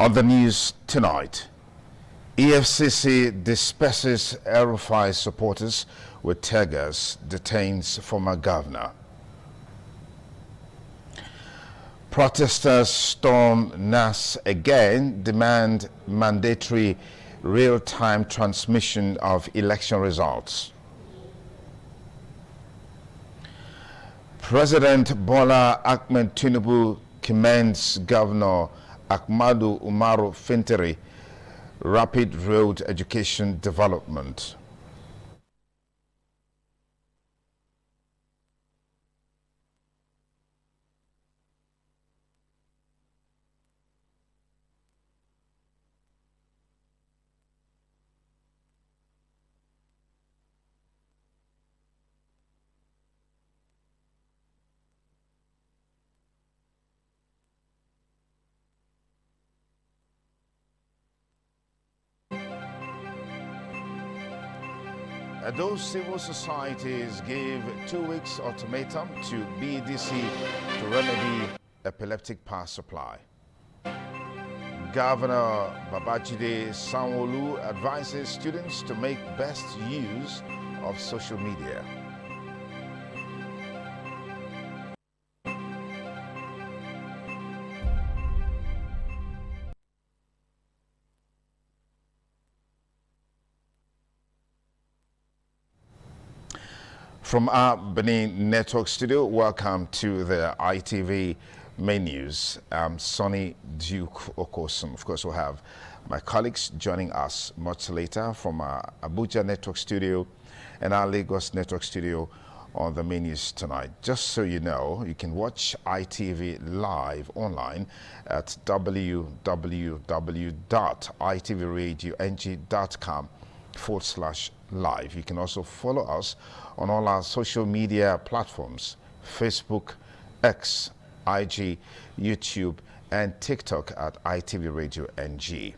On the news tonight, EFCC disperses Rotary supporters with tear gas, detains former governor. Protesters storm NAS again, demand mandatory real-time transmission of election results. President Bola Ahmed Tinubu commends Governor Ahmadu Umaru Fintiri rapid road education development. Those civil societies gave 2 weeks ultimatum to BDC to remedy epileptic power supply. Governor Budgetary advises students to make best use of social media. From our Benin Network studio, welcome to the ITV main news. I'm Sonny Duke Okosun. Of course, we'll have my colleagues joining us much later from our Abuja Network studio and our Lagos Network studio on the main news tonight. Just so you know, you can watch ITV live online at www.itvradio.ng.com/live. You can also follow us on all our social media platforms: Facebook, X, IG, YouTube, and TikTok at ITV Radio NG.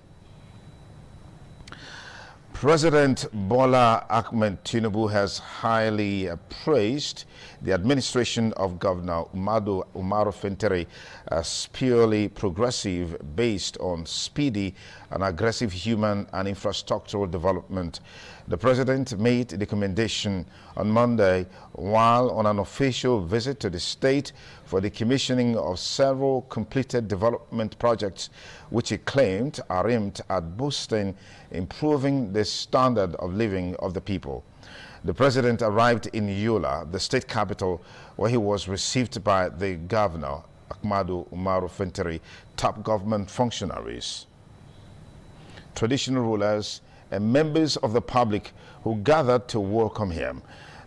President Bola Ahmed Tinubu has highly praised the administration of Governor Umaru Fintiri as purely progressive, based on speedy and aggressive human and infrastructural development. The president made the recommendation on Monday while on an official visit to the state for the commissioning of several completed development projects, which he claimed are aimed at boosting, improving the standard of living of the people. The president arrived in Yola, the state capital, where he was received by the governor, Ahmadu Umaru Fintiri, top government functionaries, traditional rulers, and members of the public who gathered to welcome him.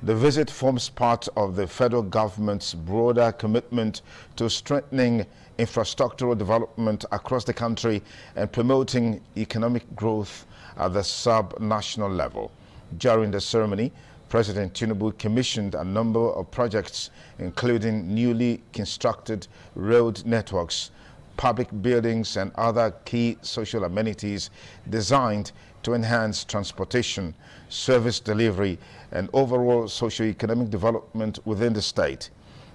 The visit forms part of the federal government's broader commitment to strengthening infrastructural development across the country and promoting economic growth at the sub-national level. During the ceremony, President Tinubu commissioned a number of projects, including newly constructed road networks, public buildings, and other key social amenities designed to enhance transportation, service delivery, and overall socio-economic development within the state.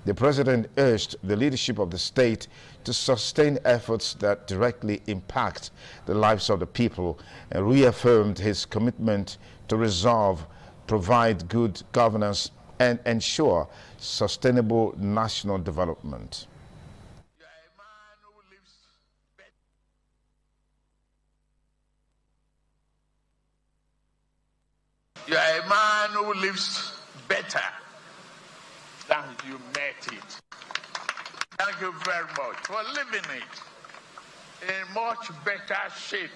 The president urged the leadership of the state to sustain efforts that directly impact the lives of the people and reaffirmed his commitment to resolve, provide good governance, and ensure sustainable national development. You are a man who lives better than you met it. Thank you very much for living it in much better shape.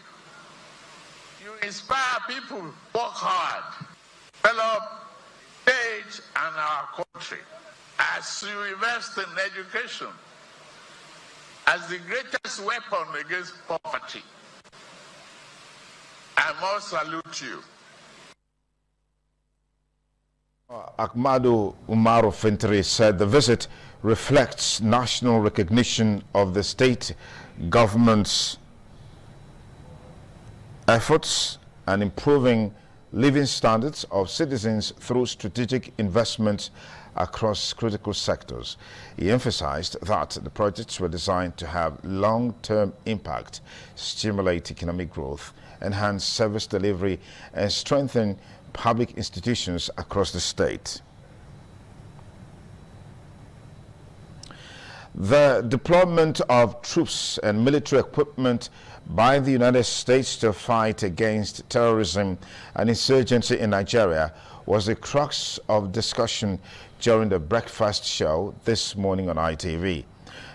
You inspire people, work hard, develop state and our country. As you invest in education as the greatest weapon against poverty, I must salute you. Ahmadu Umaru Fintiri said the visit reflects national recognition of the state government's efforts and improving living standards of citizens through strategic investments across critical sectors. He emphasized that the projects were designed to have long-term impact, stimulate economic growth, enhance service delivery, and strengthen public institutions across the state. The deployment of troops and military equipment by the United States to fight against terrorism and insurgency in Nigeria was the crux of discussion during the breakfast show this morning on ITV.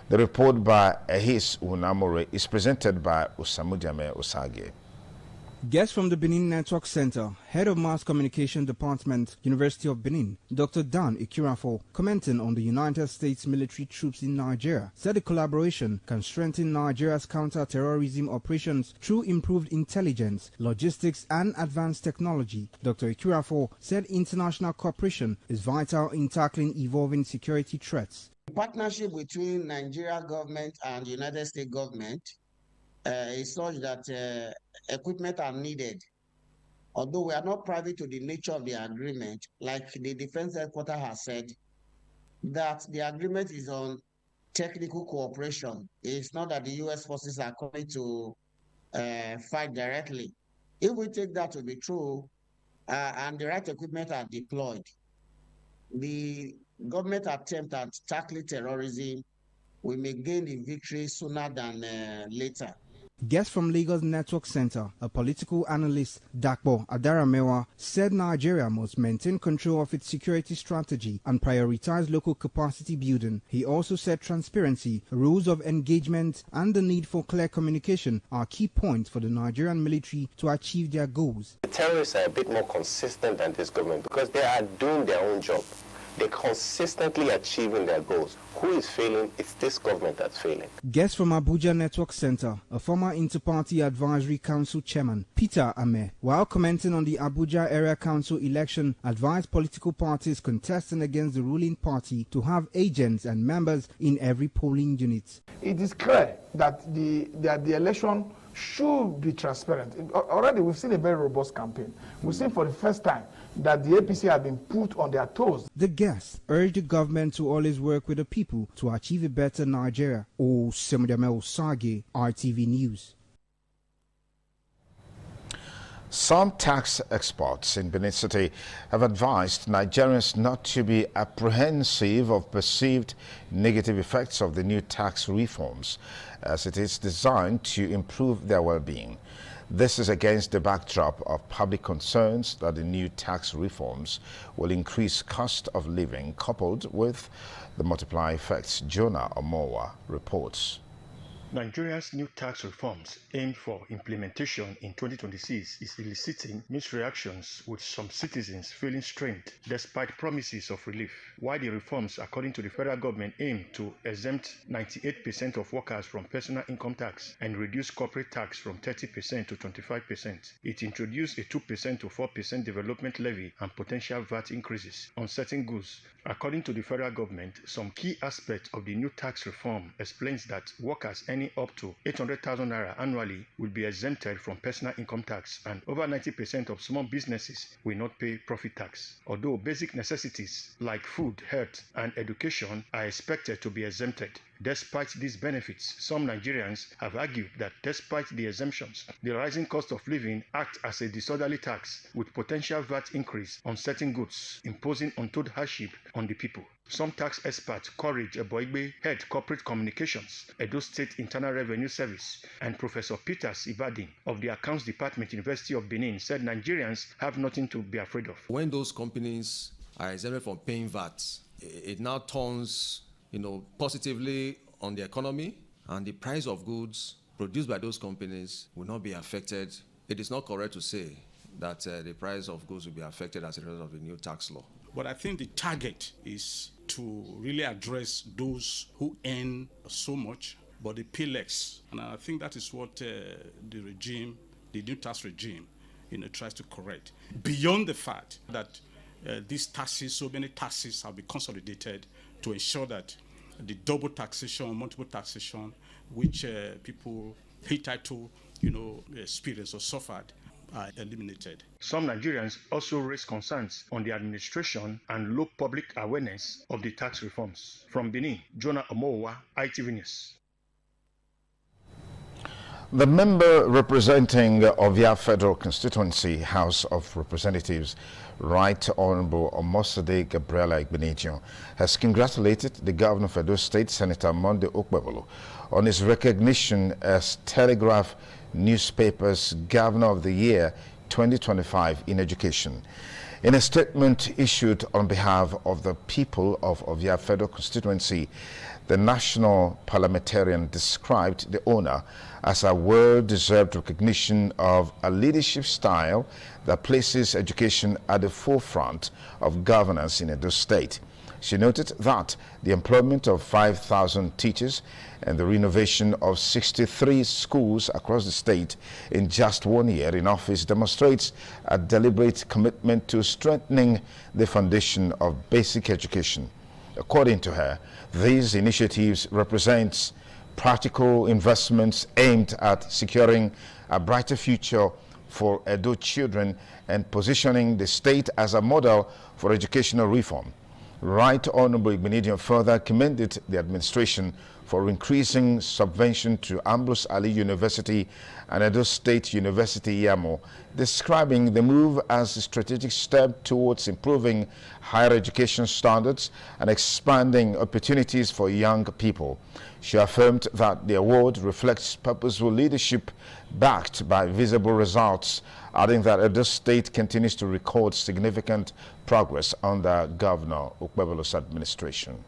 The report by Ehis Unamore is presented by Osamudjame Osage. Guest from the Benin Network Center, Head of Mass Communication Department, University of Benin, Dr. Dan Ikirafo, commenting on the United States military troops in Nigeria, said the collaboration can strengthen Nigeria's counter-terrorism operations through improved intelligence, logistics, and advanced technology. Dr. Ikirafo said international cooperation is vital in tackling evolving security threats. The partnership between Nigeria government and United States government is such that equipment are needed. Although we are not privy to the nature of the agreement, like the Defense Headquarters has said, that the agreement is on technical cooperation. It's not that the U.S. forces are coming to fight directly. If we take that to be true, and the right equipment are deployed, the government attempt at tackling terrorism, we may gain the victory sooner than later. Guest from Lagos Network Center, a political analyst, Dakpo Adaramewa, said Nigeria must maintain control of its security strategy and prioritize local capacity building. He also said transparency, rules of engagement, and the need for clear communication are key points for the Nigerian military to achieve their goals. The terrorists are a bit more consistent than this government because they are doing their own job. They're consistently achieving their goals. Who is failing? It's this government that's failing. Guest from Abuja Network Center, a former Inter-Party Advisory Council chairman, Peter Ame, while commenting on the Abuja Area Council election, advised political parties contesting against the ruling party to have agents and members in every polling unit. It is clear that the election should be transparent. Already we've seen a very robust campaign. We've seen for the first time that the APC have been put on their toes. The guests urged the government to always work with the people to achieve a better Nigeria. Osamudjame Osage, RTV News. Some tax experts in Benin City have advised Nigerians not to be apprehensive of perceived negative effects of the new tax reforms, as it is designed to improve their well-being. This is against the backdrop of public concerns that the new tax reforms will increase cost of living coupled with the multiplier effects. Jonah Omowa reports. Nigeria's new tax reforms aimed for implementation in 2026 is eliciting mixed reactions, with some citizens feeling strained despite promises of relief. While the reforms, according to the federal government, aim to exempt 98% of workers from personal income tax and reduce corporate tax from 30% to 25%, it introduced a 2% to 4% development levy and potential VAT increases on certain goods. According to the federal government, some key aspects of the new tax reform explains that workers earning up to 800,000 naira annually will be exempted from personal income tax, and over 90% of small businesses will not pay profit tax. Although basic necessities like food, health, and education are expected to be exempted. Despite these benefits, some Nigerians have argued that despite the exemptions, the rising cost of living acts as a disorderly tax with potential VAT increase on certain goods, imposing untold hardship on the people. Some tax experts, Courage Eboigbe, Head Corporate Communications, Edo State Internal Revenue Service, and Professor Peter Ibadin of the Accounts Department, University of Benin, said Nigerians have nothing to be afraid of. When those companies are exempted from paying VAT, it now turns positively on the economy, and the price of goods produced by those companies will not be affected. It is not correct to say that the price of goods will be affected as a result of the new tax law. But I think the target is to really address those who earn so much, but they pay less. And I think that is what the new tax regime, tries to correct. Beyond the fact that these taxes, so many taxes have been consolidated to ensure that the double taxation, multiple taxation, which people hitherto, experienced or suffered, are eliminated. Some Nigerians also raise concerns on the administration and low public awareness of the tax reforms. From Benin, Jonah Omowa, ITV News. The member representing Ovia Federal Constituency House of Representatives, Right Honorable Omosade Gabriela Igbeneghu, has congratulated the Governor of Edo State, Senator Monday Okpebholo, on his recognition as Telegraph newspaper's Governor of the Year 2025 in education. In a statement issued on behalf of the people of Ovia Federal Constituency, the national parliamentarian described the honor as a well-deserved recognition of a leadership style that places education at the forefront of governance in Edo State. She noted that the employment of 5,000 teachers and the renovation of 63 schools across the state in just 1 year in office demonstrates a deliberate commitment to strengthening the foundation of basic education. According to her, these initiatives represent practical investments aimed at securing a brighter future for Edo children and positioning the state as a model for educational reform. Right Honorable Igbeneghu further commended the administration for increasing subvention to Ambrose Ali University and Edo State University Yamo, describing the move as a strategic step towards improving higher education standards and expanding opportunities for young people. She affirmed that the award reflects purposeful leadership backed by visible results, adding that Edo State continues to record significant progress under Governor Okpebholo's administration.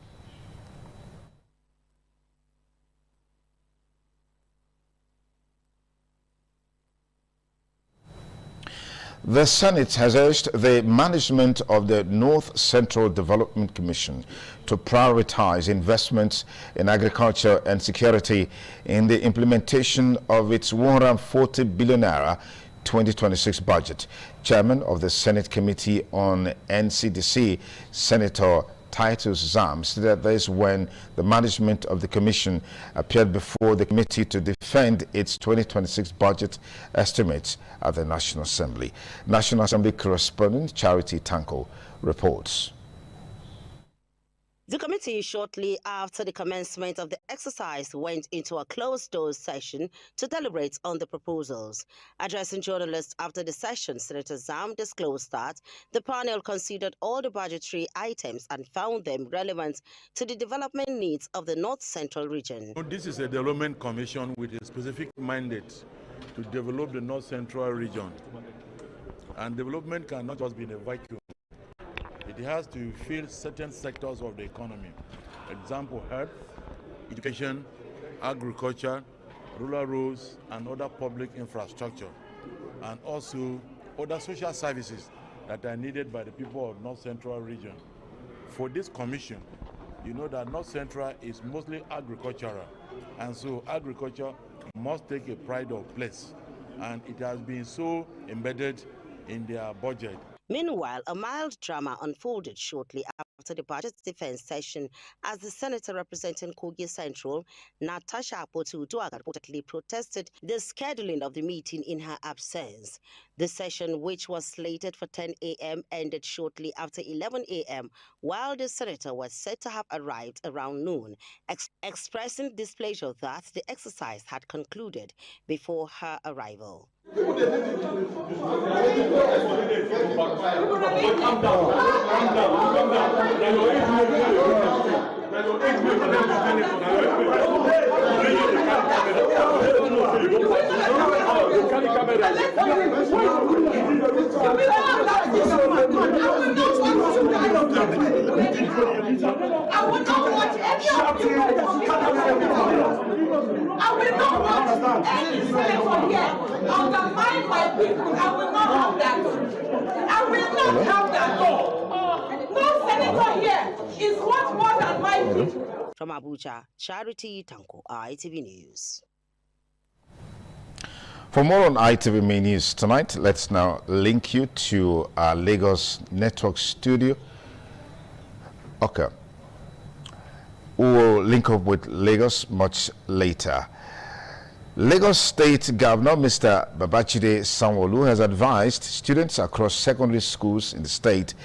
The Senate has urged the management of the North Central Development Commission to prioritize investments in agriculture and security in the implementation of its 140 billion naira 2026 budget. Chairman of the Senate Committee on NCDC, Senator Titus Zam, stated this when the management of the commission appeared before the committee to defend its 2026 budget estimates at the National Assembly. National Assembly correspondent Charity Tanko reports. The committee, shortly after the commencement of the exercise, went into a closed-door session to deliberate on the proposals. Addressing journalists after the session, Senator Zam disclosed that the panel considered all the budgetary items and found them relevant to the development needs of the North Central region. This is a development commission with a specific mandate to develop the North Central region. And development cannot just be in a vacuum. It has to fill certain sectors of the economy. Example, health, education, agriculture, rural roads, and other public infrastructure, and also other social services that are needed by the people of North Central region. For this commission, you know that North Central is mostly agricultural, and so agriculture must take a pride of place, and it has been so embedded in their budget. Meanwhile, a mild drama unfolded shortly after the budget defense session as the senator representing Kogi Central, Natasha Akpotu-Uduaghan, reportedly protested the scheduling of the meeting in her absence. The session, which was slated for 10 a.m., ended shortly after 11 a.m., while the senator was said to have arrived around noon, expressing displeasure that the exercise had concluded before her arrival. I will not watch any of you. I will not watch any senator here undermine my people. I will not have that. I will not have that. No senator here is worth more than my people. From Abuja, Charity Tanko, ITV News. For more on ITV Main News tonight, let's now link you to our Lagos network studio. Okay. We will link up with Lagos much later. Lagos State Governor Mr. Babachide Sanwo-Olu has advised students across secondary schools in the state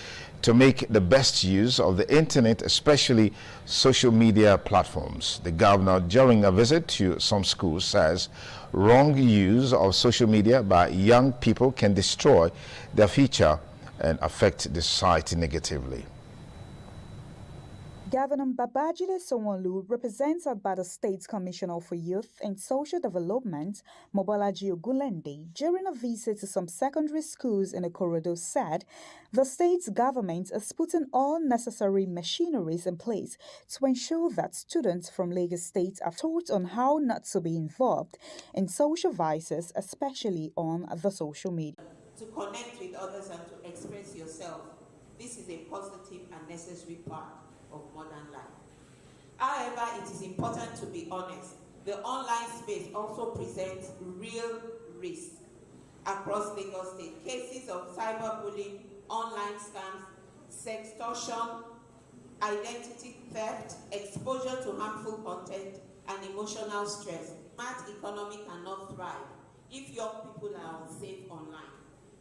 to make the best use of the internet, especially social media platforms. The governor, during a visit to some schools, says wrong use of social media by young people can destroy their future and affect the society negatively. Governor Babachide Sanwo-Olu, represented by the State Commissioner for Youth and Social Development, Mobolaji Ogunlende, during a visit to some secondary schools in Ikorodu, said the state government is putting all necessary machineries in place to ensure that students from Lagos State are taught on how not to be involved in social vices, especially on the social media. To connect with others and to express yourself, this is a positive and necessary part of modern life. However, it is important to be honest. The online space also presents real risks across Lagos State. Cases of cyberbullying, online scams, sextortion, identity theft, exposure to harmful content, and emotional stress. Smart economy cannot thrive if young people are unsafe online.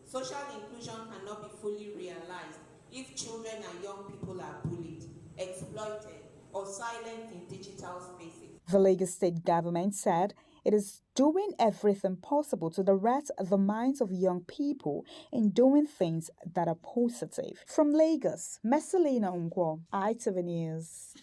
Social inclusion cannot be fully realized if children and young people are bullied, exploited, or silent in digital spaces. The Lagos State government said it is doing everything possible to direct the minds of young people in doing things that are positive. From Lagos, Messalina Unkwo, ITV News.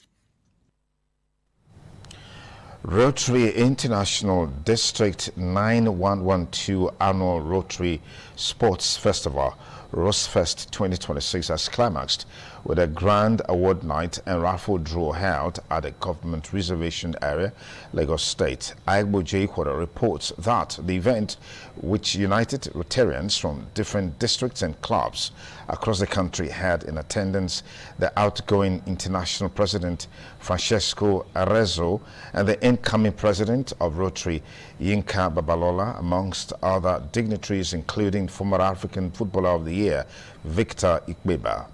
Rotary International District 9112 Annual Rotary Sports Festival, Rosfest 2026, has climaxed with a grand award night and raffle draw held at the government reservation area, Lagos State. Aigbo J. reports that the event, which united Rotarians from different districts and clubs across the country, had in attendance the outgoing international president Francesco Arezzo and the incoming president of Rotary, Yinka Babalola, amongst other dignitaries, including former African Footballer of the Year, Victor Ikbeba.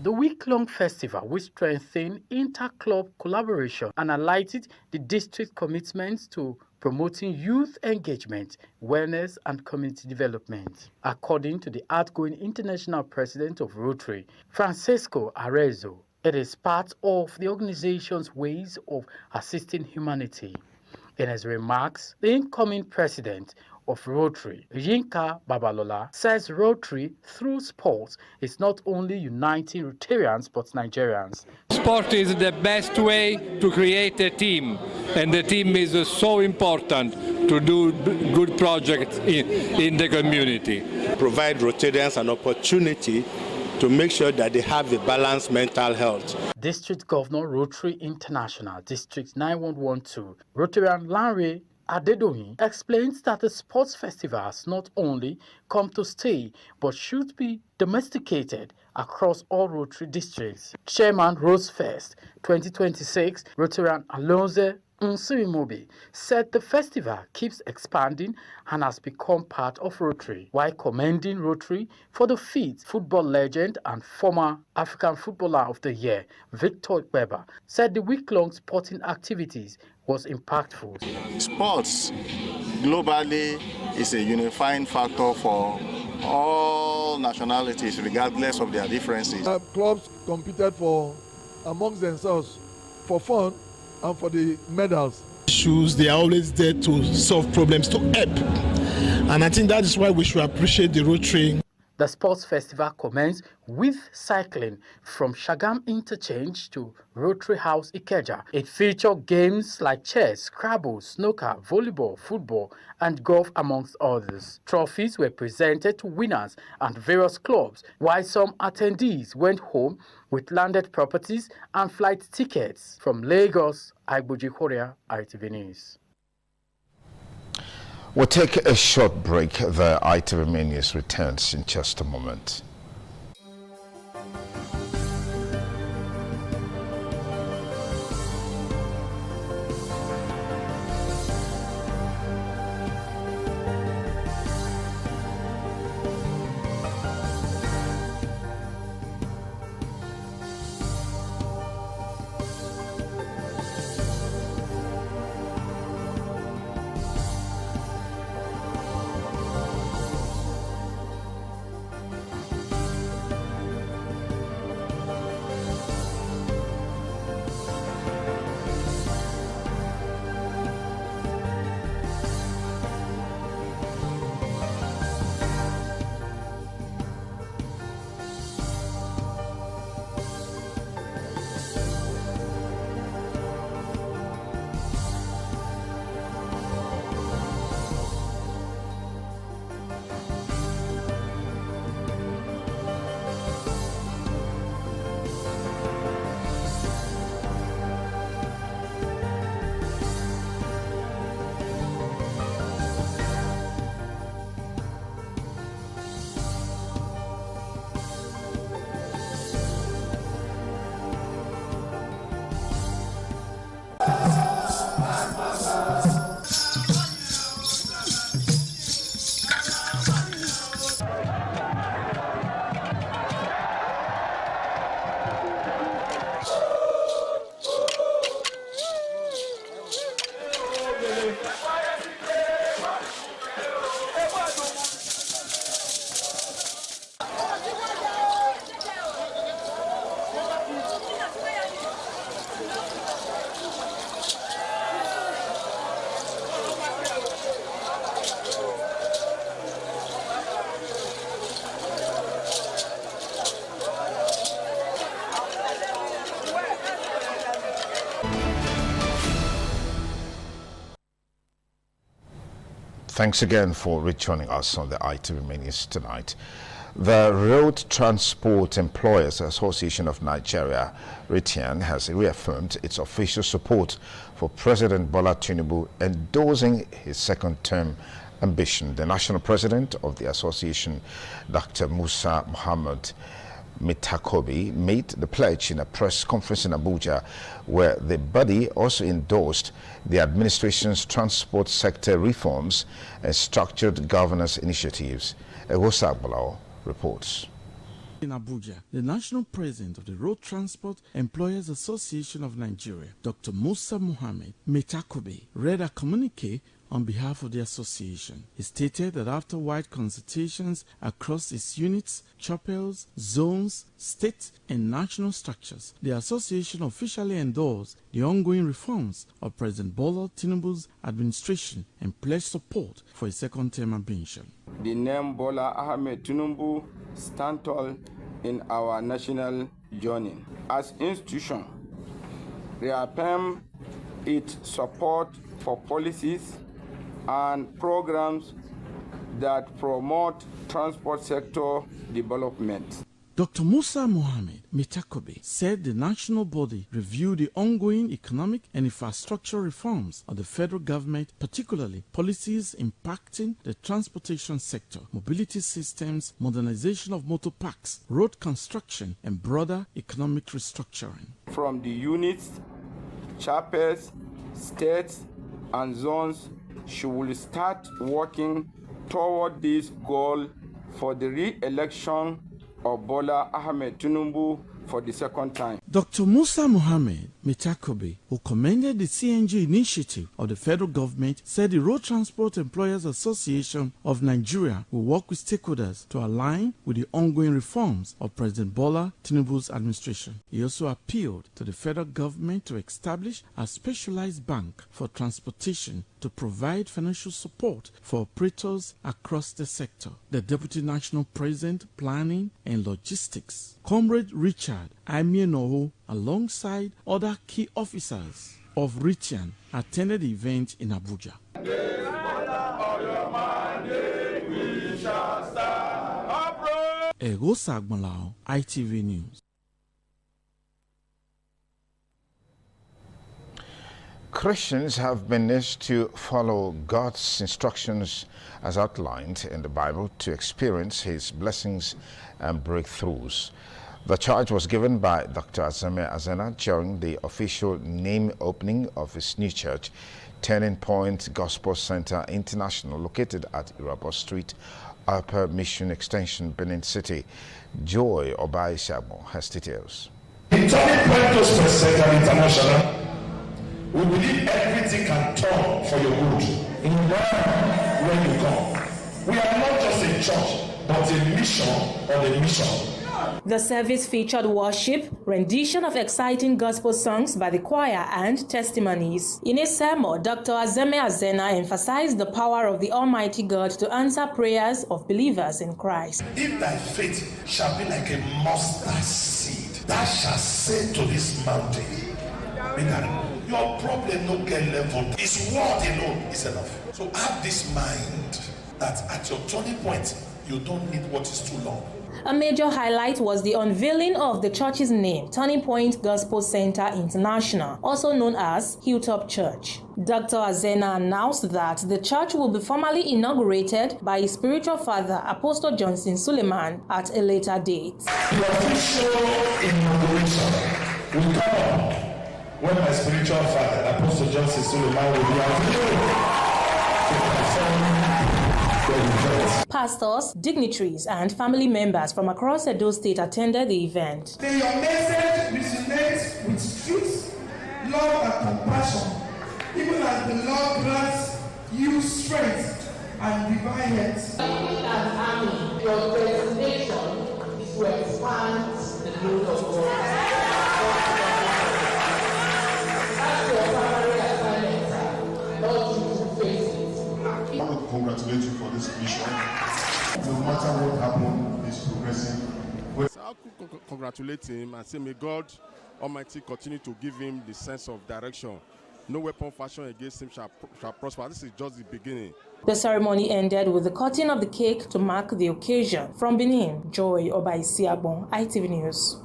The week-long festival will strengthen inter-club collaboration and highlighted the district's commitments to promoting youth engagement, wellness, and community development. According to the outgoing international president of Rotary, Francesco Arezzo, it is part of the organization's ways of assisting humanity. In his remarks, the incoming president of Rotary, Yinka Babalola, says Rotary, through sports, is not only uniting Rotarians but Nigerians. Sport is the best way to create a team, and the team is so important to do good projects in the community. Provide Rotarians an opportunity to make sure that they have a balanced mental health. District Governor, Rotary International, District 9112, Rotarian Lanre Adedoyin, explains that the sports festival has not only come to stay, but should be domesticated across all Rotary districts. Chairman Rosefest 2026, Rotarian Alonze Nsirimobi, said the festival keeps expanding and has become part of Rotary, while commending Rotary for the feat. Football legend and former African Footballer of the Year, Victor Ikbeba, said the week-long sporting activities was impactful. Sports globally is a unifying factor for all nationalities, regardless of their differences. Clubs competed amongst themselves for fun and for the medals. They are always there to solve problems, to help. And I think that is why we should appreciate the Rotary. The sports festival commenced with cycling from Shagam Interchange to Rotary House Ikeja. It featured games like chess, Scrabble, snooker, volleyball, football, and golf, amongst others. Trophies were presented to winners and various clubs, while some attendees went home with landed properties and flight tickets. From Lagos, Aigbo Korea, ITV News. We'll take a short break. The ITV News returns in just a moment. Thanks again for rejoining us on the ITV News tonight. The Road Transport Employers Association of Nigeria, RTN, has reaffirmed its official support for President Bola Tinubu endorsing his second-term ambition. The national president of the association, Dr. Musa Muhammad Mitakobi, made the pledge in a press conference in Abuja, where the body also endorsed the administration's transport sector reforms and structured governance initiatives. Egosa Agbalao reports. In Abuja, the national president of the Road Transport Employers Association of Nigeria, Dr. Musa Muhammad Mitakobi, read a communique on behalf of the association. He stated that after wide consultations across its units, chapels, zones, state and national structures, the association officially endorsed the ongoing reforms of President Bola Tinubu's administration and pledged support for his second-term ambition. The name Bola Ahmed Tinubu stands tall in our national journey. As institution, reaffirm its support for policies and programs that promote transport sector development. Dr. Musa Muhammad Mitakobi said the national body reviewed the ongoing economic and infrastructure reforms of the federal government, particularly policies impacting the transportation sector, mobility systems, modernization of motor parks, road construction, and broader economic restructuring. From the units, chapters, states, and zones, she will start working toward this goal for the re-election of Bola Ahmed Tinubu for the second time. Dr. Musa Muhammad Mitakobi, who commended the CNG initiative of the federal government, said the Road Transport Employers Association of Nigeria will work with stakeholders to align with the ongoing reforms of President Bola Tinubu's administration. He also appealed to the federal government to establish a specialized bank for transportation to provide financial support for operators across the sector. The Deputy National President, Planning and Logistics, Comrade Richard Amienoho, alongside other key officers of RTN, attended the event in Abuja. Egosa Agbalao, ITV News. Christians have been asked to follow God's instructions as outlined in the Bible to experience His blessings and breakthroughs. The charge was given by Dr. Azame Azena during the official name opening of his new church, Turning Point Gospel Center International, located at Irabo Street, Upper Mission Extension, Benin City. Joy Obai Shabo has details. In Turning Point Gospel Center International, we believe everything can turn for your good in when you come. We are not just a church, but a mission on a mission. The service featured worship, rendition of exciting gospel songs by the choir, and testimonies. In a sermon, Dr. Azeme Azena emphasized the power of the Almighty God to answer prayers of believers in Christ. If thy faith shall be like a mustard seed, thou shalt say to this mountain, your problem no get level. His word alone is enough. So have this mind that at your turning point, you don't need what is too long. A major highlight was the unveiling of the church's name, Turning Point Gospel Center International, also known as Hilltop Church. Dr. Azena announced that the church will be formally inaugurated by his spiritual father, Apostle Johnson Suleiman, at a later date. The official inauguration will come up when my spiritual father, Apostle Johnson Suleiman, will be available to perform. Pastors, dignitaries, and family members from across Edo State attended the event. May your message resonate with truth, love, and compassion, even as the Lord grants you strength and divine health. As army, your destination is to expand the growth of God. That's your primary assignment, not to face it. I want to congratulate you for this mission. No matter what happens, it's progressing. So I could congratulate him and say, may God Almighty continue to give him the sense of direction no weapon fashioned against him shall prosper. This is just the beginning. The ceremony ended with the cutting of the cake to mark the occasion. From Benin, Joy Obaisiagbon, ITV News.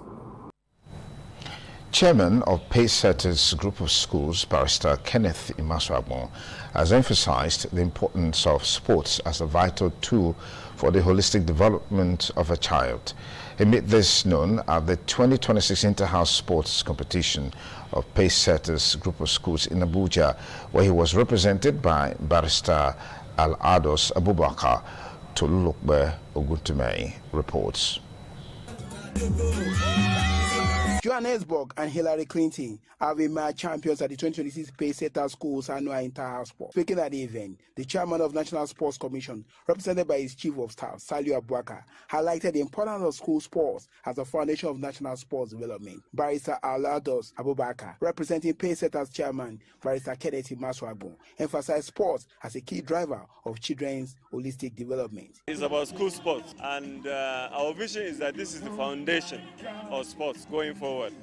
Chairman of Pacesetters Group of Schools, Barrister Kenneth Imaswabon, has emphasized the importance of sports as a vital tool for the holistic development of a child. He made this known at the 2026 Inter-House Sports Competition of Pacesetters Group of Schools in Abuja, where he was represented by Barrister Al-Ados Abubakar. Tolulokbe Oguntumei reports. Johannesburg and Hillary Clinton have emerged champions at the 2026 Pacesetters Schools Annual Inter-House Sport. Speaking at the event, the chairman of National Sports Commission, represented by his chief of staff, Saliu Abubakar, highlighted the importance of school sports as a foundation of national sports development. Barrister Al-Ados Abubakar, representing Pacesetters chairman, Barrister Kenneth Imaswabon, emphasized sports as a key driver of children's holistic development. It's about school sports, and our vision is that this is the foundation of sports going forward,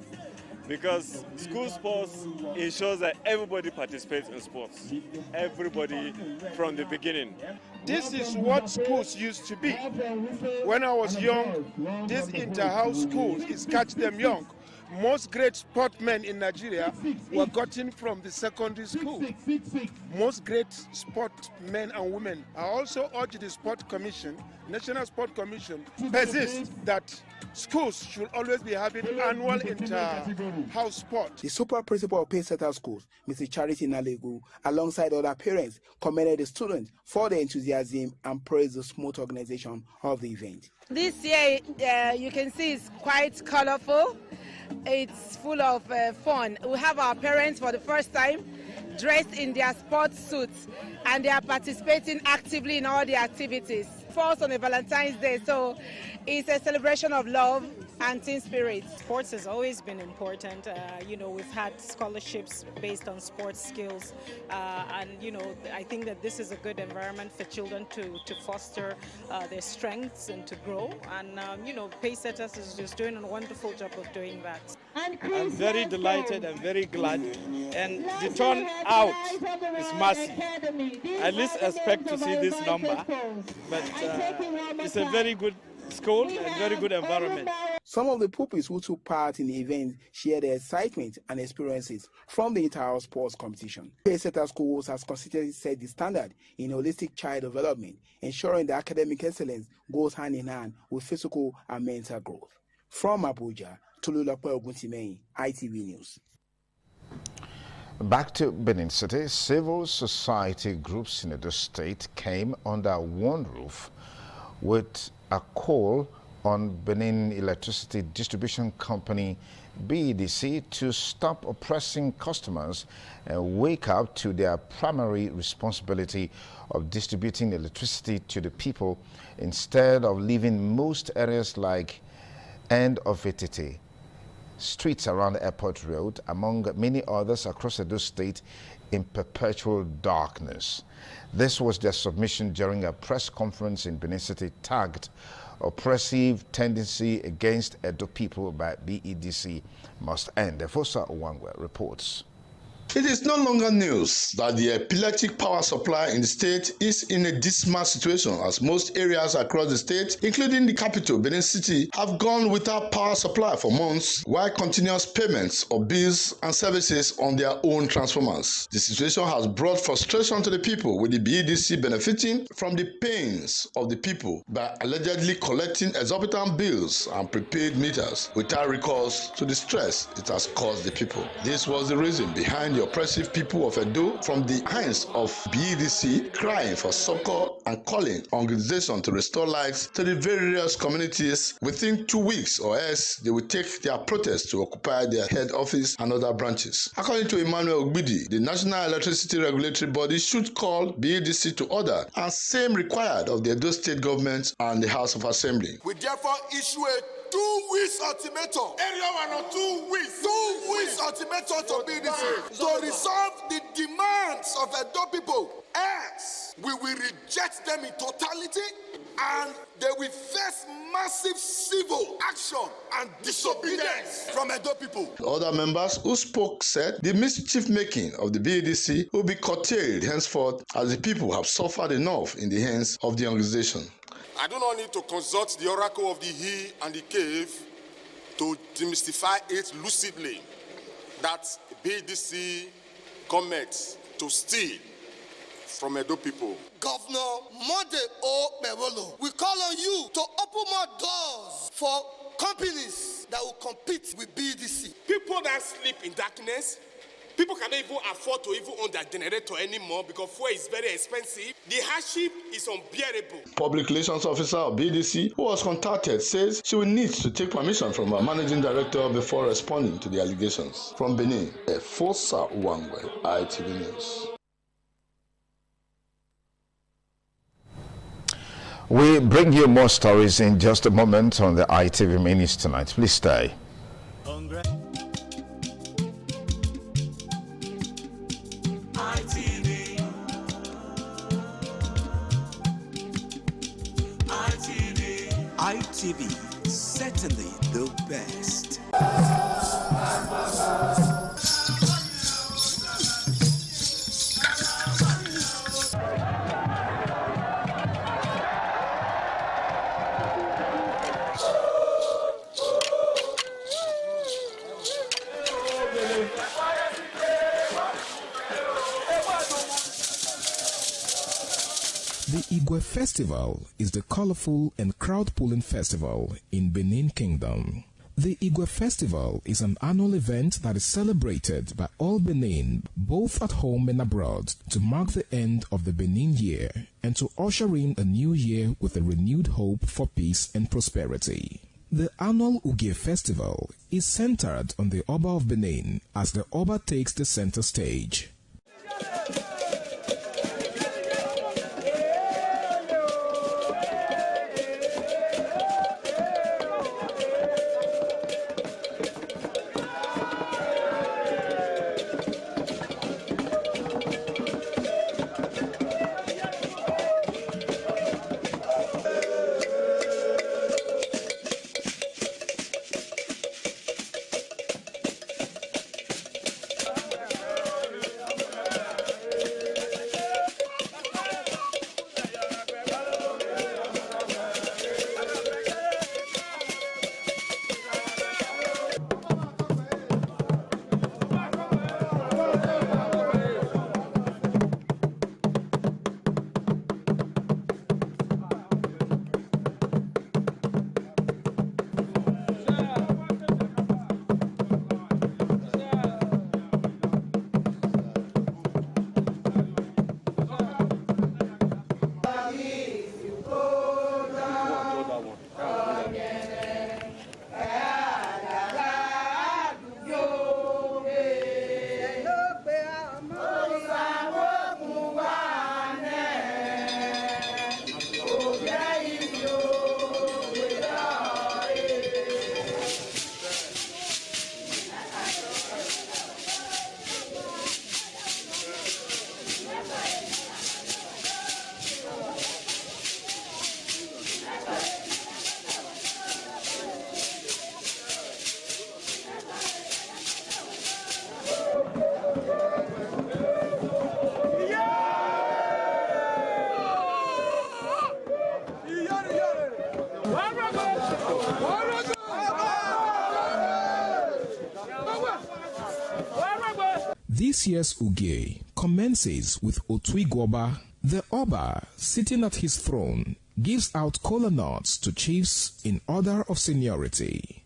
because school sports ensures that everybody participates in sports, everybody from the beginning. This is what schools used to be. When I was young, this inter-house school is Catch Them Young. Most great sportmen in Nigeria were gotten from the secondary school. Most great sportmen and women. I also urge the Sport Commission, National Sport Commission, persist that schools should always be having annual inter-house sport. The super principal of Pacesetters Schools, Mr. Charity Nalegu, alongside other parents, commended the students for their enthusiasm and praised the smooth organization of the event. This year, you can see it's quite colorful. It's full of fun. We have our parents for the first time dressed in their sports suits, and they are participating actively in all the activities. Falls on a Valentine's Day, so it's a celebration of love and team spirit. Sports has always been important. We've had scholarships based on sports skills, and I think that this is a good environment for children to foster their strengths and to grow. And Pacesetters is just doing a wonderful job of doing that. I'm very delighted and very glad, and the turnout is massive. I least expect to see this number, but it's a very good school and very good environment. Some of the pupils who took part in the event shared their excitement and experiences from the Inter-House Sports Competition. Pacesetters Schools has consistently set the standard in holistic child development, ensuring that academic excellence goes hand in hand with physical and mental growth. From Abuja, Tolulokbe Oguntimei, ITV News. Back to Benin City, civil society groups in Edo State came under one roof with a call on Benin Electricity Distribution Company, BEDC, to stop oppressing customers and wake up to their primary responsibility of distributing electricity to the people instead of leaving most areas like End of Etete, streets around Airport Road, among many others across Edo State, in perpetual darkness. This was their submission during a press conference in Benin City tagged "Oppressive Tendency Against Edo People" by BEDC must end. Efosa Owangwe reports. It is no longer news that the epileptic power supply in the state is in a dismal situation, as most areas across the state, including the capital, Benin City, have gone without power supply for months, while continuous payments of bills and services on their own transformers. The situation has brought frustration to the people, with the BEDC benefiting from the pains of the people by allegedly collecting exorbitant bills and prepaid meters without recourse to the stress it has caused the people. This was the reason behind the oppressive people of Edo, from the hands of BEDC, crying for succor and calling on organizations to restore lights to the various communities within 2 weeks, or else they will take their protest to occupy their head office and other branches. According to Emmanuel Ogbidi, the National Electricity Regulatory Body should call BEDC to order, and same required of the Edo State Government and the House of Assembly. We therefore issue a 2 weeks ultimatum. Area 1 or 2 weeks. 2 weeks ultimatum to BEDC to resolve the demands of Edo people. Else, we will reject them in totality, and they will face massive civil action and disobedience from Edo people. Other members who spoke said the mischief-making of the BEDC will be curtailed henceforth as the people have suffered enough in the hands of the organization. I do not need to consult the oracle of the he and the cave to demystify it lucidly that BEDC commits to steal from Edo people. Governor Mode O Mewolo, we call on you to open more doors for companies that will compete with BEDC. People that sleep in darkness, people cannot even afford to even own their generator anymore because fuel is very expensive. The hardship is unbearable. Public relations officer of BEDC, who was contacted, says she will need to take permission from her managing director before responding to the allegations. From Benin, Efosa Uwangwe, ITV News. We bring you more stories in just a moment on the ITV News tonight. Please stay. ITV, certainly the best. The Igwe Festival is the colorful and crowd-pulling festival in Benin Kingdom. The Igwe Festival is an annual event that is celebrated by all Benin, both at home and abroad, to mark the end of the Benin year and to usher in a new year with a renewed hope for peace and prosperity. The annual Ugie Festival is centered on the Oba of Benin as the Oba takes the center stage. This year's Ugie commences with Otuigwoba. The Oba, sitting at his throne, gives out kola nuts to chiefs in order of seniority.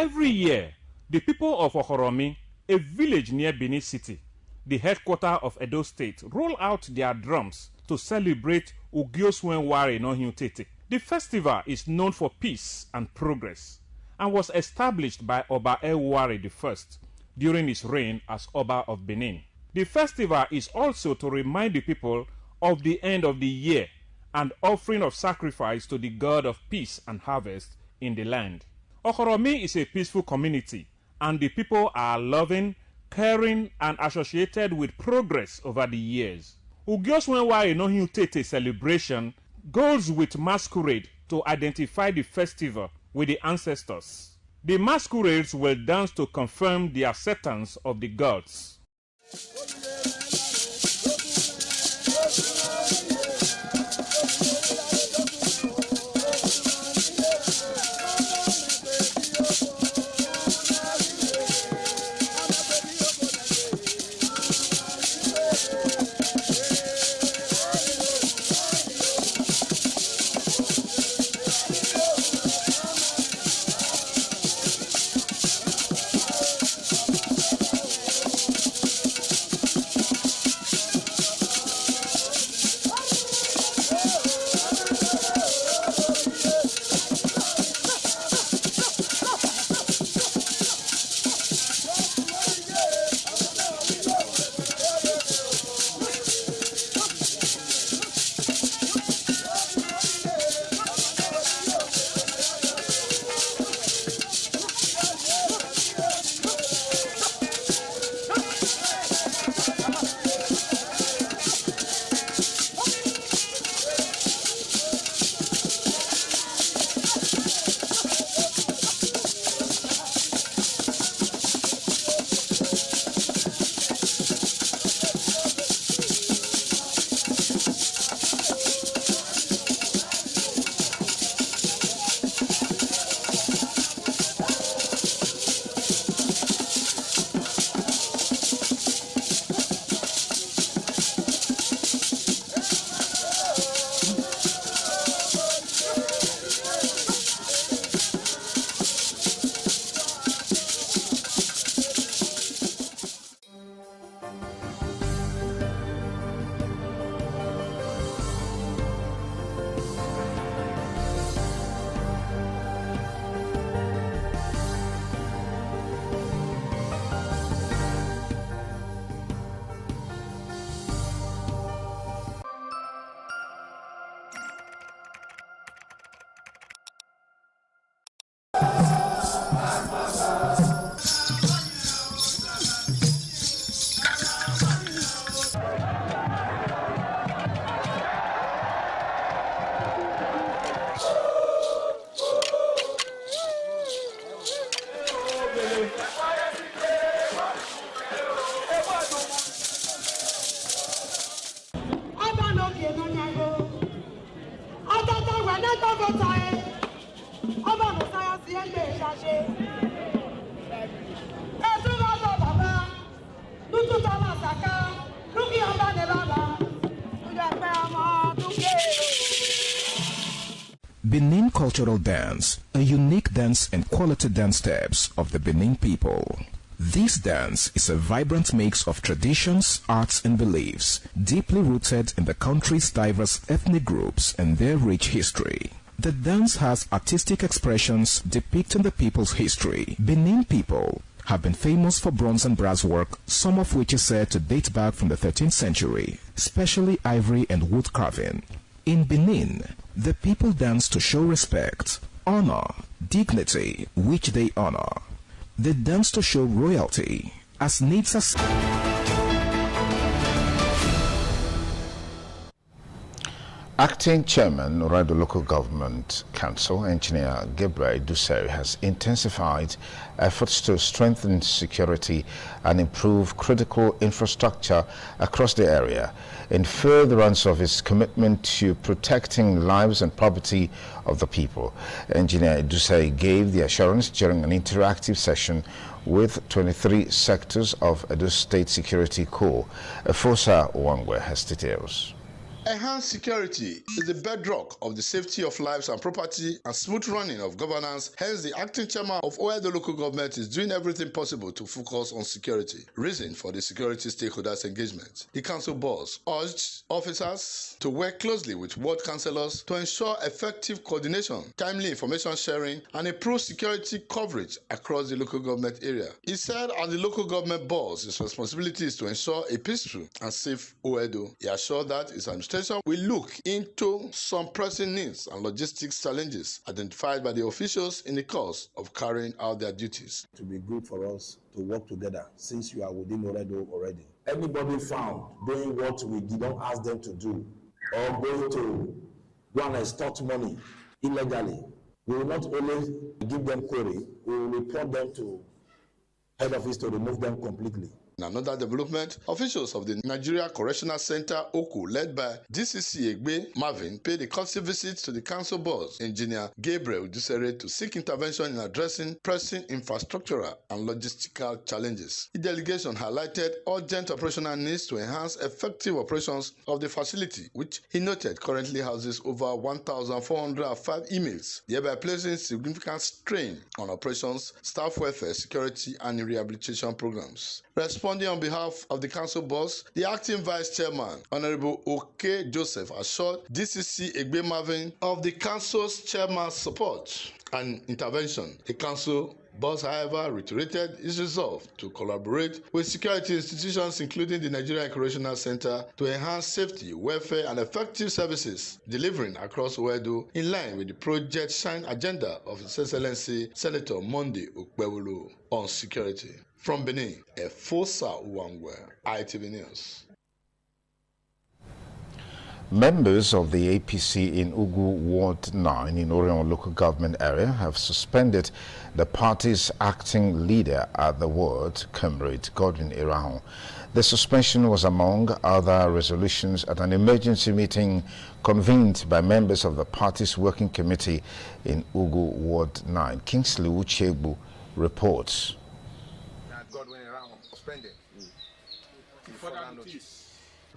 Every year, the people of Okoromi, a village near Benin City, the headquarters of Edo State, roll out their drums to celebrate Ugioswenware Nohiutete. The festival is known for peace and progress and was established by Oba Eware I during his reign as Oba of Benin. The festival is also to remind the people of the end of the year and offering of sacrifice to the god of peace and harvest in the land. Okoromi is a peaceful community and the people are loving, caring and associated with progress over the years. Ugioswenware Nohiutete celebration goes with masquerade to identify the festival with the ancestors. The masquerades will dance to confirm the acceptance of the gods. Benin Cultural Dance, a unique dance and quality dance steps of the Benin people. This dance is a vibrant mix of traditions, arts and beliefs, deeply rooted in the country's diverse ethnic groups and their rich history. The dance has artistic expressions depicting the people's history. Benin people have been famous for bronze and brass work, some of which is said to date back from the 13th century, especially ivory and wood carving. In Benin, the people dance to show respect, honor, dignity, which they honor. They dance to show royalty, as needs us. Acting Chairman, Orado Local Government Council, Engineer Gabriel Dusari, has intensified efforts to strengthen security and improve critical infrastructure across the area in furtherance of his commitment to protecting lives and property of the people. Engineer Dusari gave the assurance during an interactive session with 23 sectors of Edo State Security Corps. Fosa Wangwe has details. Enhanced security is the bedrock of the safety of lives and property and smooth running of governance. Hence, the acting chairman of Oedo local government is doing everything possible to focus on security. Reason for the security stakeholders engagement. The council boss urged officers to work closely with ward councillors to ensure effective coordination, timely information sharing, and improved security coverage across the local government area. He said as the local government boss, his responsibility is to ensure a peaceful and safe Oedo. He assured that his administration will look into some pressing needs and logistics challenges identified by the officials in the course of carrying out their duties. It will be good for us to work together since you are within Oedo already. Anybody found doing what we did not ask them to do or going to go and extort money illegally, we will not only give them query, we will report them to head office to remove them completely. In another development, officials of the Nigeria Correctional Center, OKU, led by DCC Egbe Marvin, paid a courtesy visit to the council boss, Engineer Gabriel Udusere, to seek intervention in addressing pressing infrastructural and logistical challenges. The delegation highlighted urgent operational needs to enhance effective operations of the facility, which he noted currently houses over 1,405 emails, thereby placing significant strain on operations, staff welfare, security, and rehabilitation programs. Responding on behalf of the council boss, the acting vice chairman, Honorable Oke Joseph, assured DCC Egbe Marvin of the council's chairman's support and intervention. The council boss, however, reiterated his resolve to collaborate with security institutions, including the Nigerian Correctional Center, to enhance safety, welfare, and effective services delivering across Oedo in line with the Project Shine agenda of His Excellency Senator Monday Okpebholo on security. From Benin, Efosa Uwangwe, ITV News. Members of the APC in Ugu Ward 9 in Orion local government area have suspended the party's acting leader at the ward, Comrade Godwin Irahun. The suspension was among other resolutions at an emergency meeting convened by members of the party's working committee in Ugu Ward 9. Kingsley Uchegbu reports. Godwin Irahun suspended.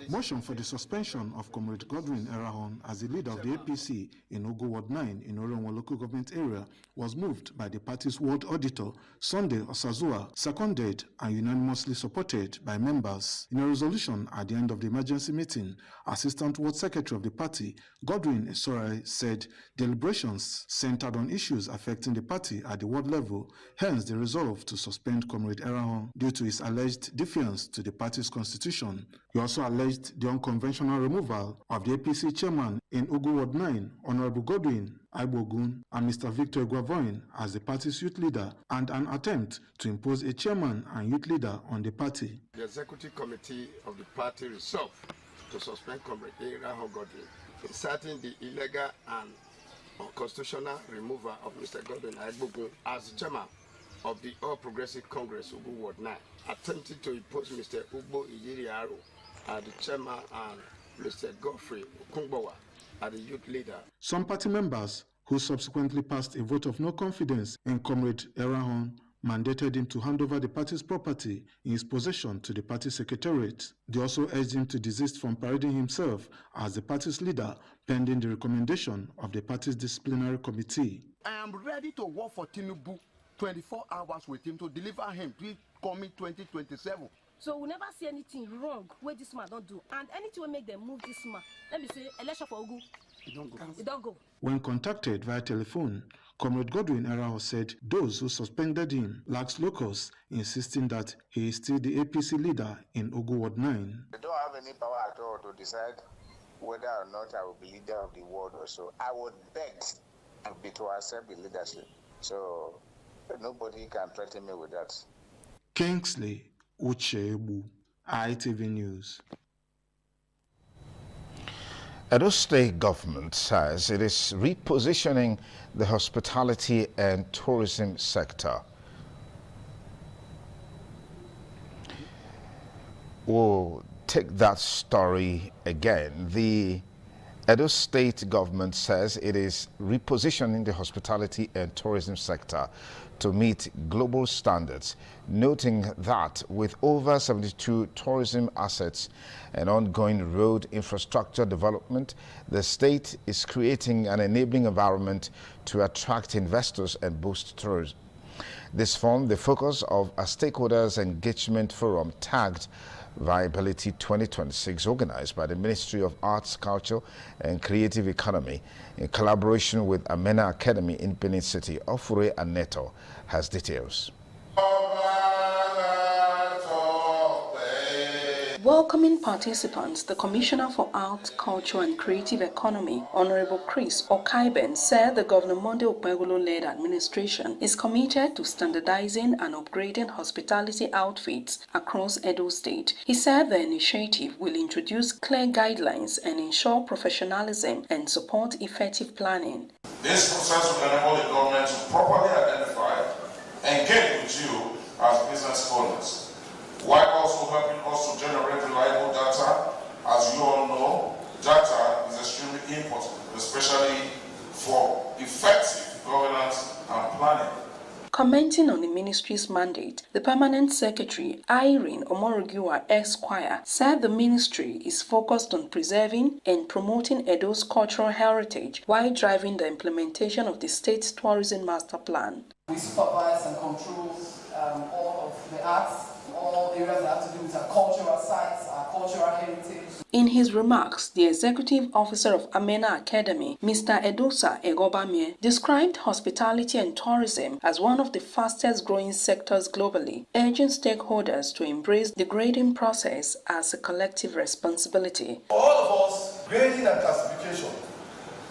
Motion for the suspension of Comrade Godwin Irahun as the leader of the APC in Ugu Ward 9 in Oronwa local government area was moved by the party's ward auditor, Sunday Osazua, seconded and unanimously supported by members. In a resolution at the end of the emergency meeting, Assistant Ward Secretary of the party, Godwin Esorai, said deliberations centered on issues affecting the party at the ward level, hence the resolve to suspend Comrade Irahun due to his alleged defiance to the party's constitution. He also alleged the unconventional removal of the APC chairman in Ugu Ward 9, Honorable Godwin Aibogun, and Mr. Victor Guavoin as the party's youth leader, and an attempt to impose a chairman and youth leader on the party. The executive committee of the party resolved to suspend Comrade Irahun Godwin, inciting the illegal and unconstitutional removal of Mr. Godwin Aibogun as chairman of the All Progressive Congress Ugu Ward 9, attempting to impose Mr. Ugbo Ijiriaro as the chairman and Mr. Godfrey Okungbowa as the youth leader. Some party members who subsequently passed a vote of no confidence in Comrade Irahun mandated him to hand over the party's property in his possession to the party secretariat. They also urged him to desist from parading himself as the party's leader pending the recommendation of the party's disciplinary committee. I am ready to work for Tinubu 24 hours with him to deliver him to coming 2027. So we never see anything wrong where this man don't do. And anything will make them move this man. Let me say, election for Ugu. It don't go. When contacted via telephone, Comrade Godwin Irahun said those who suspended him lacked locus, insisting that he is still the APC leader in Ugu Ward 9. I don't have any power at all to decide whether or not I will be leader of the ward or so. I would beg to accept the leadership. So nobody can threaten me with that. Kingsley Uchegbu, ITV News. Edo State government says it is repositioning the hospitality and tourism sector. We'll take that story again. The Edo State government says it is repositioning the hospitality and tourism sector to meet global standards, noting that with over 72 tourism assets and ongoing road infrastructure development, the state is creating an enabling environment to attract investors and boost tourism. This formed the focus of a stakeholders engagement forum tagged Viability 2026, organized by the Ministry of Arts, Culture and Creative Economy in collaboration with Amena Academy in Benin City. Ofure Aneto has details. Welcoming participants, the Commissioner for Arts, Culture and Creative Economy, Honorable Chris Okaiben, said the Governor Monday Okpebholo-led administration is committed to standardizing and upgrading hospitality outfits across Edo State. He said the initiative will introduce clear guidelines and ensure professionalism and support effective planning. This process will enable the government to properly identify and engage with you as business owners, while also helping us to generate reliable data. As you all know, data is extremely important, especially for effective governance and planning. Commenting on the ministry's mandate, the Permanent Secretary, Irene Omorogiwa Esquire, said the ministry is focused on preserving and promoting Edo's cultural heritage while driving the implementation of the state's tourism master plan. We supervise and control all of the arts, all areas that have to do with our cultural sites, our cultural heritage. In his remarks, the Executive Officer of Amena Academy, Mr. Edosa Egobamie, described hospitality and tourism as one of the fastest growing sectors globally, urging stakeholders to embrace the grading process as a collective responsibility. For all of us, grading and classification,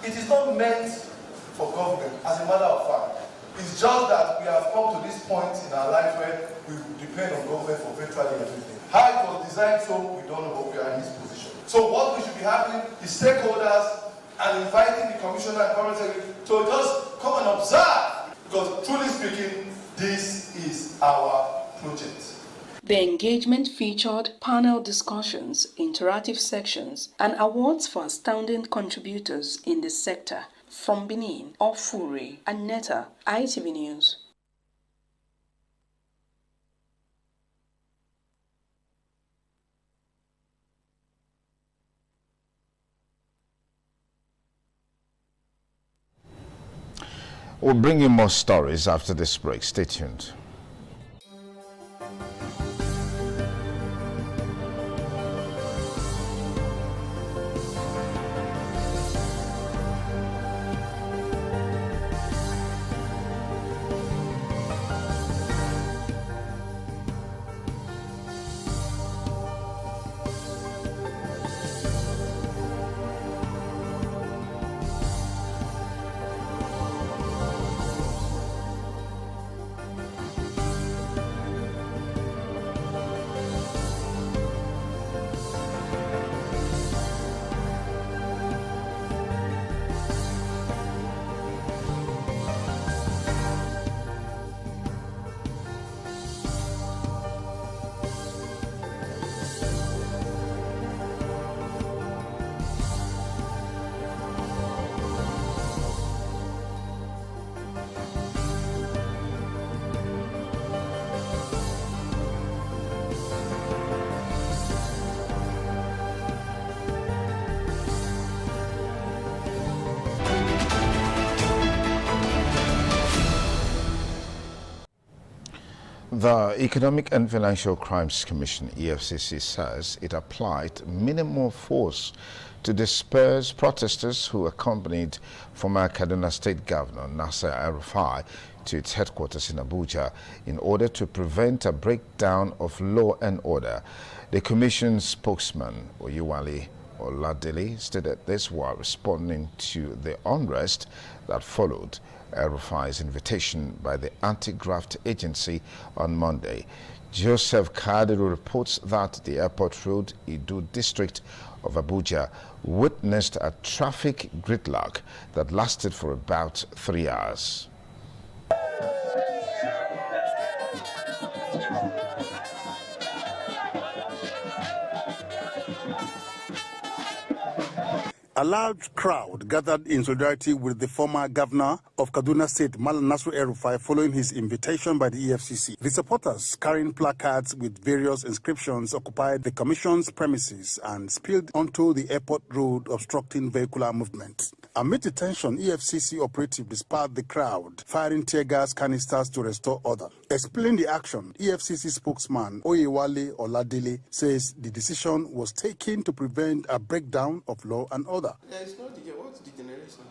it is not meant for government as a matter of fact. It's just that we have come to this point in our life where we depend on government for virtually everything. How it was designed, so we don't know, but we are in this position. So what we should be having is stakeholders and inviting the commissioner and permanent secretary to just come and observe, because truly speaking, this is our project. The engagement featured panel discussions, interactive sections, and awards for outstanding contributors in the sector. From Benin, Ofure Aneta, ITV News. We'll bring you more stories after this break. Stay tuned. The Economic and Financial Crimes Commission, EFCC, says it applied minimal force to disperse protesters who accompanied former Kaduna State Governor Nasser El-Rufai to its headquarters in Abuja in order to prevent a breakdown of law and order. The Commission's spokesman, Oyewale Oladele, stated this while responding to the unrest that followed El-Rufai's invitation by the anti-graft agency on Monday. Joseph Kadiru reports that the Airport Road, Idu district of Abuja, witnessed a traffic gridlock that lasted for about 3 hours. A large crowd gathered in solidarity with the former governor of Kaduna State, Malam Nasru El-Rufai, following his invitation by the EFCC. The supporters, carrying placards with various inscriptions, occupied the commission's premises and spilled onto the airport road, obstructing vehicular movement. Amid the tension, EFCC operative dispersed the crowd, firing tear gas canisters to restore order. Explaining the action, EFCC spokesman Oyewale Oladele says the decision was taken to prevent a breakdown of law and order. There is no what's degeneration?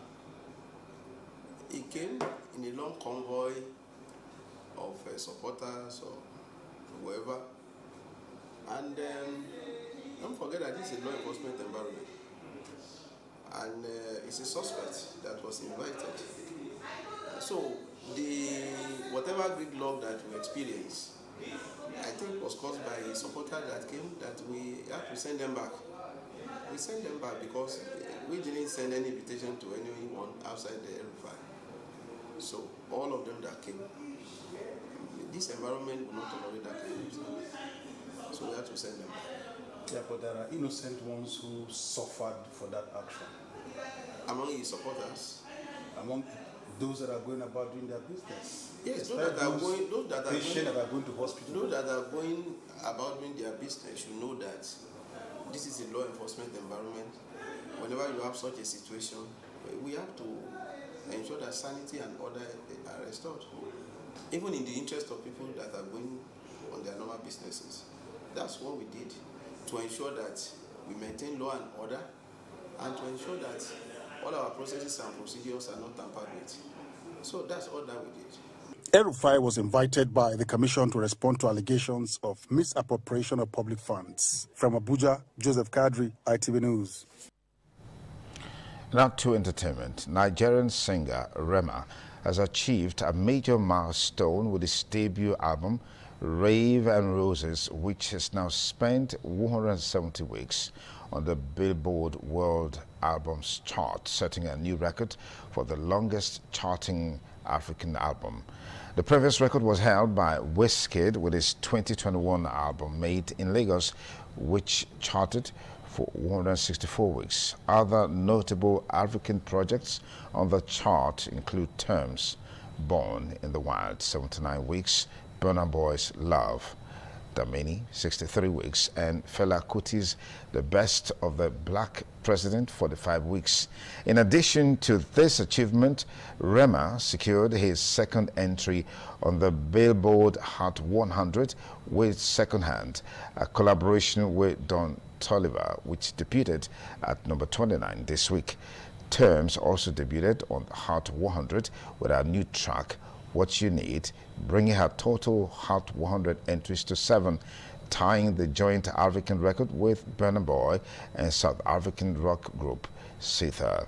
He came in a long convoy of supporters or whoever, and don't forget that this is a law enforcement environment, and it's a suspect that was invited. So whatever gridlock that we experienced, I think was caused by a supporter that came that we had to send them back. We sent them back because we didn't send any invitation to anyone outside the El-Rufai. So all of them that came, this environment will not tolerate that kind of thing. So we had to send them back. Yeah, but there are innocent ones who suffered for that action. Among his supporters? Among those that are going about doing their business. Yes, those that are going to hospital. Those that are going about doing their business should know that this is a law enforcement environment. Whenever you have such a situation, we have to ensure that sanity and order are restored, even in the interest of people that are going on their normal businesses. That's what we did, to ensure that we maintain law and order, and to ensure that all our processes and procedures are not tampered with. So that's all that we did. El-Rufai was invited by the Commission to respond to allegations of misappropriation of public funds. From Abuja, Joseph Kadri, ITV News. Now to entertainment. Nigerian singer Rema has achieved a major milestone with his debut album, Rave and Roses, which has now spent 170 weeks on the Billboard World Albums chart, setting a new record for the longest charting African album. The previous record was held by Wizkid with his 2021 album Made in Lagos, which charted for 164 weeks. Other notable African projects on the chart include Terms, Born in the Wild, 79 weeks, Burna Boy's Love, Damini, 63 weeks, and Fela Kuti's The Best of the Black President, 45 weeks. In addition to this achievement, Rema secured his second entry on the Billboard Hot 100 with Second Hand, a collaboration with Don Toliver, which debuted at number 29 this week. Terms also debuted on Hot 100 with a new track, What You Need, bringing her total Hot 100 entries to 7, tying the joint African record with Burna Boy and South African rock group Sitha.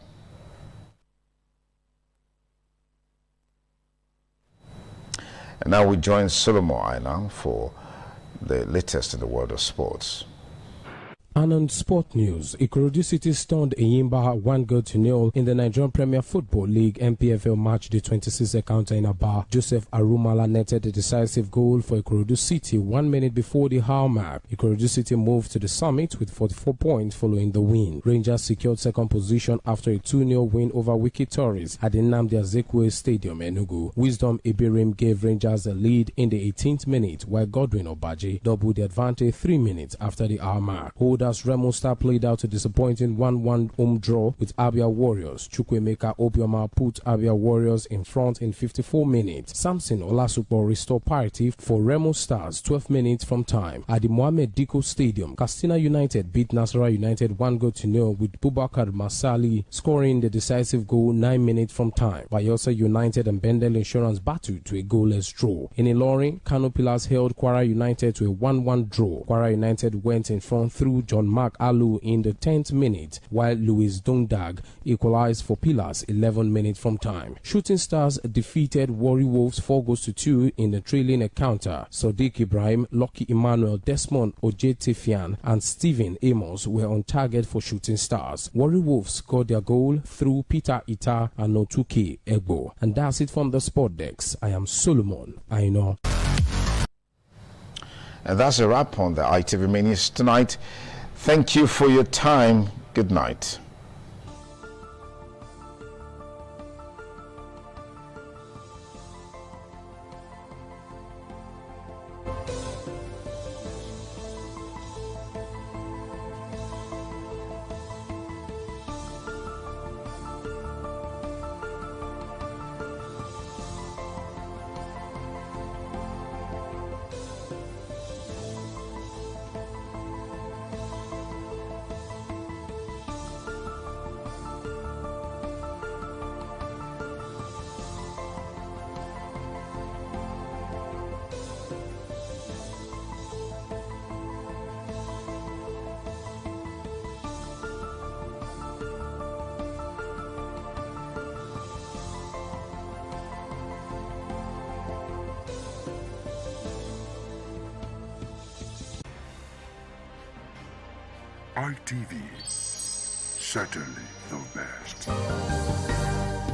And now we join Solomon Aina for the latest in the world of sports. And on sport news, Ikorodu City stunned Eyimba 1-0 in the Nigerian Premier Football League NPFL match day 26 encounter in Aba. Joseph Arumala netted a decisive goal for Ikorodu City 1 minute before the hour mark. Ikorodu City moved to the summit with 44 points following the win. Rangers secured second position after a 2-0 win over Wiki Tories at the Nnamdi Azikiwe Stadium, Enugu. Wisdom Ibirim gave Rangers the lead in the 18th minute, while Godwin Obaje doubled the advantage 3 minutes after the hour mark. Remo Star played out a disappointing 1-1 home draw with Abia Warriors. Chukwemeka Obioma put Abia Warriors in front in 54 minutes. Samson Olasupo restored parity for Remo Stars 12 minutes from time. At the Mohammed Diko Stadium, Katsina United beat Nasarawa United 1-0 with Bubakar Masali scoring the decisive goal 9 minutes from time. Bayelsa United and Bendel Insurance battled to a goalless draw. In Ilorin, Kano Pillars held Kwara United to a 1-1 draw. Kwara United went in front through John Mark Alu in the 10th minute, while Louis Dundag equalized for Pillars 11 minutes from time. Shooting Stars defeated Warri Wolves 4-2 in the trailing encounter. Sadiq Ibrahim, Lucky Emmanuel, Desmond Ojetifian and Stephen Amos were on target for Shooting Stars. Warri Wolves scored their goal through Peter Ita and Notuke Egbo. And that's it from the Sport Decks. I am Solomon Aino. And that's a wrap on the ITV News tonight. Thank you for your time. Good night. ITV, certainly the best.